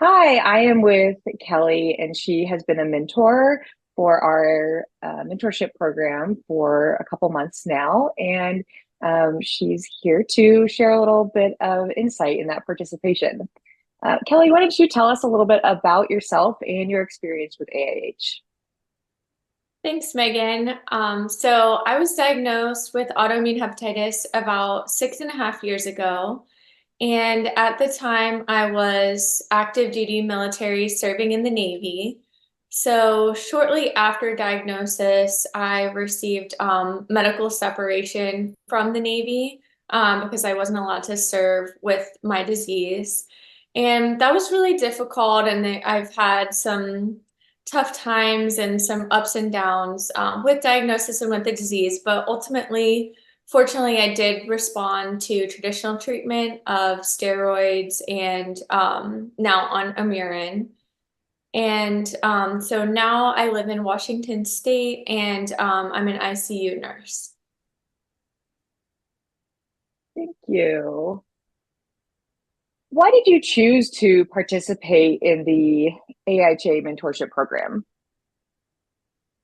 Hi, I am with Kelly, and she has been a mentor for our mentorship program for a couple months now. And she's here to share a little bit of insight in that participation. Kelly, why don't you tell us a little bit about yourself and your experience with AIH? Thanks, Megan. So I was diagnosed with autoimmune hepatitis about 6.5 years ago. And at the time, I was active duty military serving in the Navy. So shortly after diagnosis, I received medical separation from the Navy because I wasn't allowed to serve with my disease. And that was really difficult. And I've had some tough times and some ups and downs with diagnosis and with the disease. But ultimately, fortunately, I did respond to traditional treatment of steroids and now on Amirin. And so now I live in Washington State and I'm an ICU nurse. Thank you. Why did you choose to participate in the AIHA mentorship program?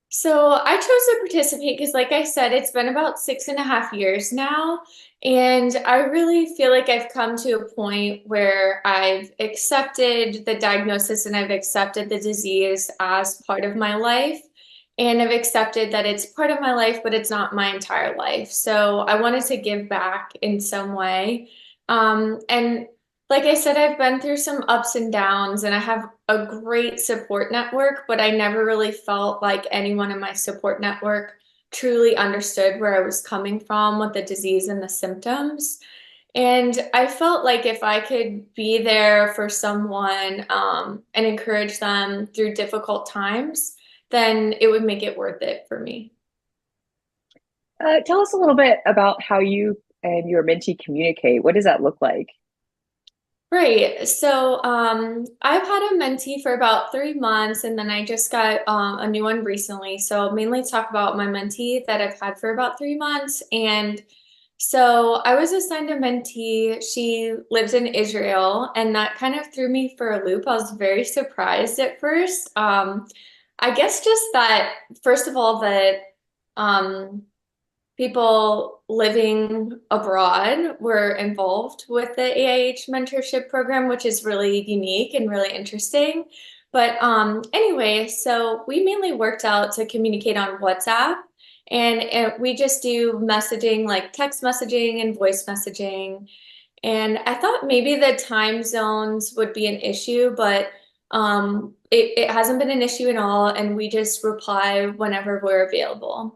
So I chose to participate because, like I said, it's been about 6.5 years now. And I really feel like I've come to a point where I've accepted the diagnosis and I've accepted the disease as part of my life. And I've accepted that it's part of my life, but it's not my entire life. So I wanted to give back in some way. And like I said, I've been through some ups and downs, and I have a great support network, but I never really felt like anyone in my support network truly understood where I was coming from with the disease and the symptoms. And I felt like if I could be there for someone and encourage them through difficult times, then it would make it worth it for me. Tell us a little bit about how you and your mentee communicate. What does that look like? Right. So I've had a mentee for about 3 months, and then I just got a new one recently. So I'll mainly talk about my mentee that I've had for about 3 months. And so I was assigned a mentee. She lives in Israel, and that kind of threw me for a loop. I was very surprised at first. I guess just that, first of all, that um, people living abroad were involved with the AIH mentorship program, which is really unique and really interesting. But anyway, so we mainly worked out to communicate on WhatsApp, and we just do messaging like text messaging and voice messaging. And I thought maybe the time zones would be an issue, but it hasn't been an issue at all, and we just reply whenever we're available.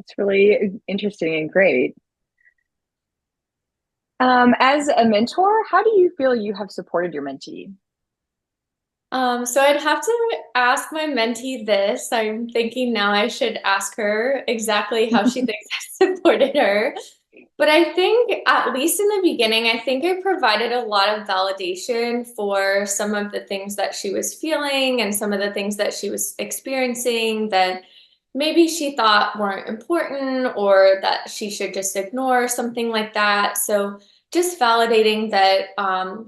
It's really interesting and great. As a mentor, how do you feel you have supported your mentee? So I'd have to ask my mentee this. I'm thinking now I should ask her exactly how she thinks I supported her. But I think, at least in the beginning, I think I provided a lot of validation for some of the things that she was feeling and some of the things that she was experiencing that maybe she thought weren't important or that she should just ignore, something like that. So just validating that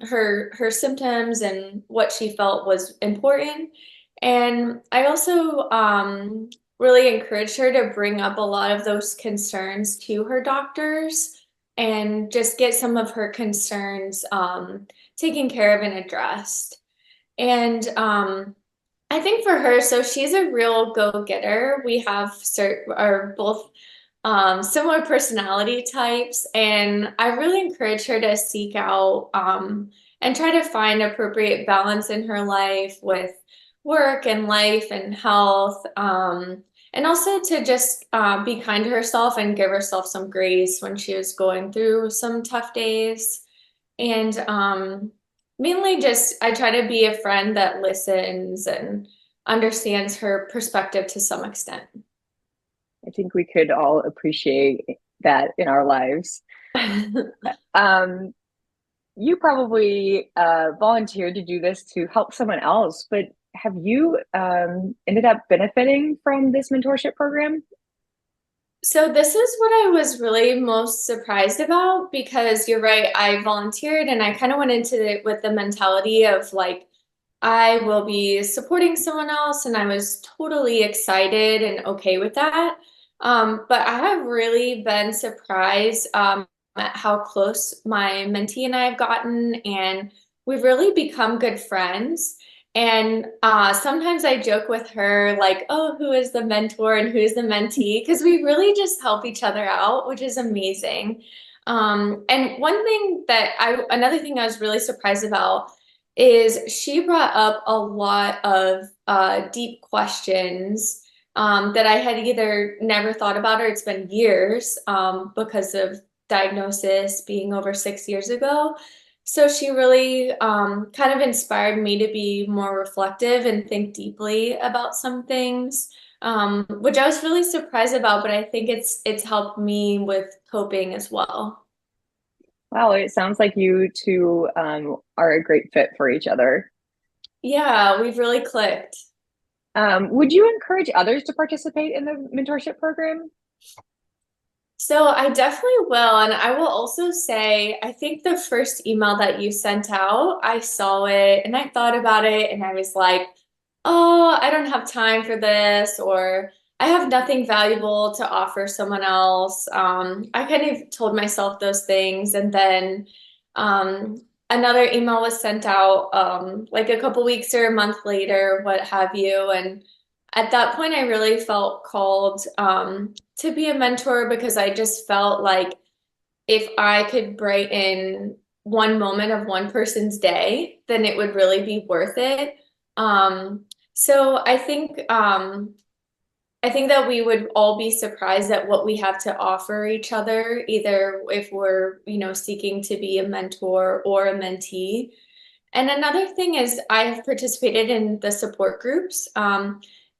her symptoms and what she felt was important. And I also really encouraged her to bring up a lot of those concerns to her doctors and just get some of her concerns taken care of and addressed. And I think for her, so she's a real go-getter. We have are both similar personality types, and I really encourage her to seek out and try to find appropriate balance in her life with work and life and health. And also to just be kind to herself and give herself some grace when she was going through some tough days. And mainly just I try to be a friend that listens and understands her perspective to some extent. I think we could all appreciate that in our lives. Um, you probably volunteered to do this to help someone else, but have you ended up benefiting from this mentorship program? So this is what I was really most surprised about because you're right, I volunteered and I kind of went into it with the mentality of like I will be supporting someone else and I was totally excited and okay with that. But I have really been surprised at how close my mentee and I have gotten, and we've really become good friends. And sometimes I joke with her, like, oh, who is the mentor and who's the mentee? Because we really just help each other out, which is amazing. And another thing I was really surprised about is she brought up a lot of deep questions that I had either never thought about or it's been years because of diagnosis being over 6 years ago. So she really kind of inspired me to be more reflective and think deeply about some things, which I was really surprised about, but I think it's helped me with coping as well. Wow, it sounds like you two are a great fit for each other. Yeah, we've really clicked. Would you encourage others to participate in the mentorship program? So I definitely will. And I will also say, I think the first email that you sent out, I saw it and I thought about it and I was like, oh, I don't have time for this, or I have nothing valuable to offer someone else. I kind of told myself those things. And then another email was sent out like a couple weeks or a month later, what have you. And at that point, I really felt called to be a mentor because I just felt like if I could brighten one moment of one person's day, then it would really be worth it. So I think that we would all be surprised at what we have to offer each other, either if we're, seeking to be a mentor or a mentee. And another thing is I've participated in the support groups.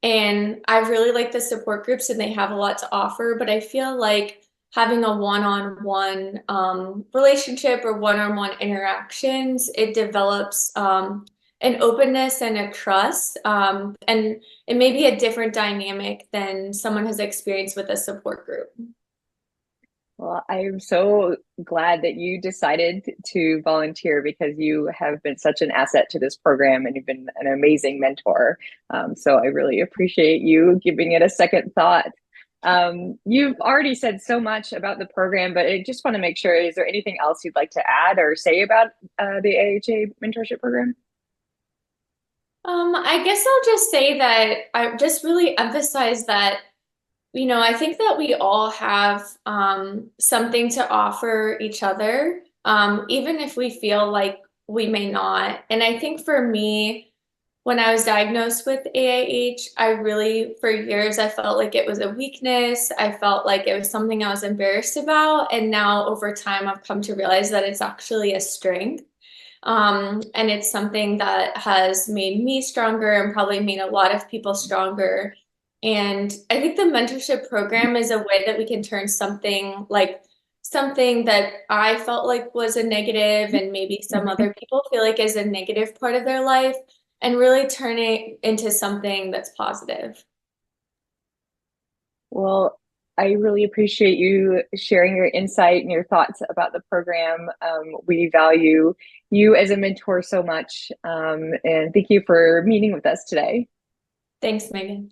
And I really like the support groups and they have a lot to offer, but I feel like having a one-on-one relationship or one-on-one interactions, it develops an openness and a trust. And it may be a different dynamic than someone has experienced with a support group. Well, I'm so glad that you decided to volunteer because you have been such an asset to this program and you've been an amazing mentor. So I really appreciate you giving it a second thought. You've already said so much about the program, but I just want to make sure, is there anything else you'd like to add or say about the AHA mentorship program? I guess I'll just say that I just really emphasize that I think that we all have something to offer each other, even if we feel like we may not. And I think for me, when I was diagnosed with AIH, I really, for years, I felt like it was a weakness. I felt like it was something I was embarrassed about. And now over time, I've come to realize that it's actually a strength. And it's something that has made me stronger and probably made a lot of people stronger. And I think the mentorship program is a way that we can turn something that I felt like was a negative and maybe some other people feel like is a negative part of their life and really turn it into something that's positive. Well, I really appreciate you sharing your insight and your thoughts about the program. We value you as a mentor so much. And thank you for meeting with us today. Thanks, Megan.